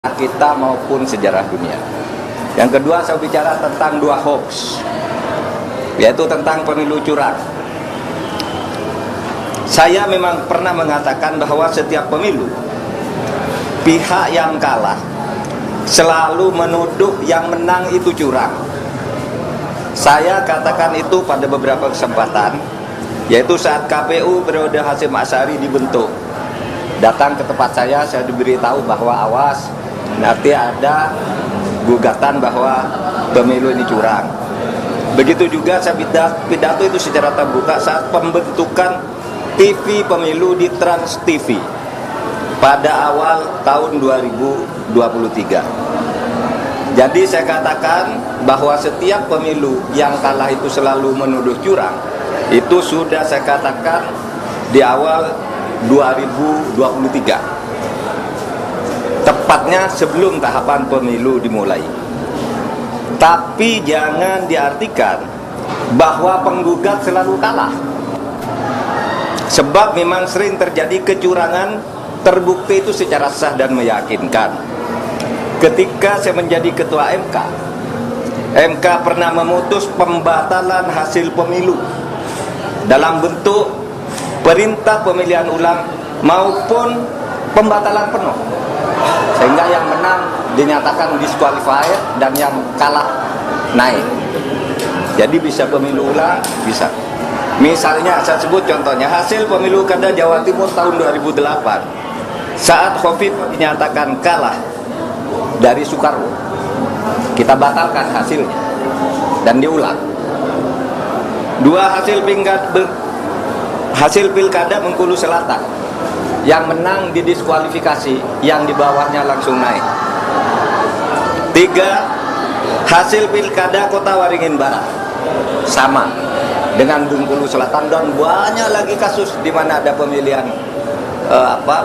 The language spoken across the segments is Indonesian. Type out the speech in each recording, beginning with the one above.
kita maupun sejarah dunia. Yang kedua, saya bicara tentang dua hoax, yaitu tentang pemilu curang. Saya memang pernah mengatakan bahwa setiap pemilu, pihak yang kalah selalu menuduh yang menang itu curang. Saya katakan itu pada beberapa kesempatan, yaitu saat KPU periode Hasyim Asy'ari dibentuk. Datang ke tempat saya diberitahu bahwa awas, nanti ada gugatan bahwa pemilu ini curang. Begitu juga saya pidato itu secara terbuka saat pembentukan TV pemilu di Trans TV pada awal tahun 2023. Jadi saya katakan bahwa setiap pemilu yang kalah itu selalu menuduh curang. Itu sudah saya katakan di awal 2023, tepatnya sebelum tahapan pemilu dimulai. Tapi jangan diartikan bahwa penggugat selalu kalah, sebab memang sering terjadi kecurangan terbukti itu secara sah dan meyakinkan. Ketika saya menjadi ketua MK pernah memutus pembatalan hasil pemilu dalam bentuk perintah pemilihan ulang maupun pembatalan penuh, sehingga yang menang dinyatakan disqualified dan yang kalah naik. Jadi bisa pemilu ulang, bisa. Misalnya saya sebut contohnya hasil pemilu kada Jawa Timur tahun 2008 saat Khofifah dinyatakan kalah dari Soekarwo, kita batalkan hasilnya dan diulang. Dua hasil pilkada Bengkulu Selatan, yang menang didiskualifikasi, yang di bawahnya langsung naik. 3, hasil pilkada Kota Waringin Barat sama dengan Bengkulu Selatan, dan banyak lagi kasus di mana ada pemilihan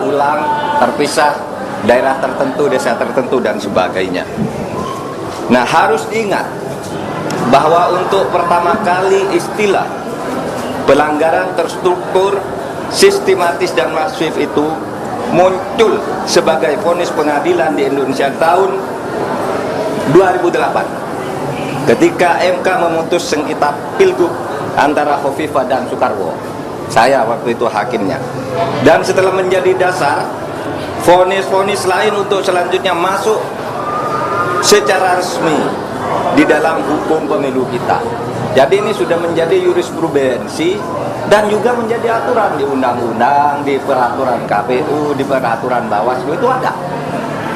ulang terpisah, daerah tertentu, desa tertentu dan sebagainya. Nah, harus diingat bahwa untuk pertama kali istilah pelanggaran terstruktur, sistematis dan masif itu muncul sebagai vonis pengadilan di Indonesia tahun 2008 ketika MK memutus sengketa pilgub antara Khofifah dan Soekarwo. Saya waktu itu hakimnya, dan setelah menjadi dasar vonis-vonis lain untuk selanjutnya masuk secara resmi di dalam hukum pemilu kita. Jadi ini sudah menjadi jurisprudensi dan juga menjadi aturan di undang-undang, di peraturan KPU, di peraturan Bawaslu, itu ada.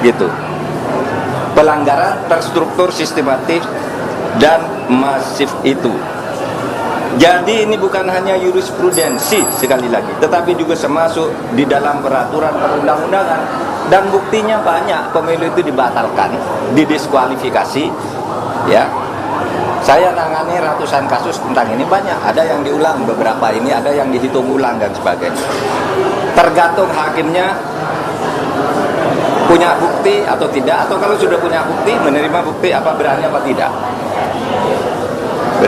Gitu. Pelanggaran terstruktur, sistematis dan masif itu. Jadi ini bukan hanya jurisprudensi sekali lagi, tetapi juga termasuk di dalam peraturan perundang-undangan, dan buktinya banyak pemilu itu dibatalkan, didiskualifikasi, ya. Saya tangani ratusan kasus tentang ini, banyak. Ada yang diulang beberapa ini, ada yang dihitung ulang dan sebagainya. Tergantung hakimnya punya bukti atau tidak, atau kalau sudah punya bukti, menerima bukti apa berani apa tidak.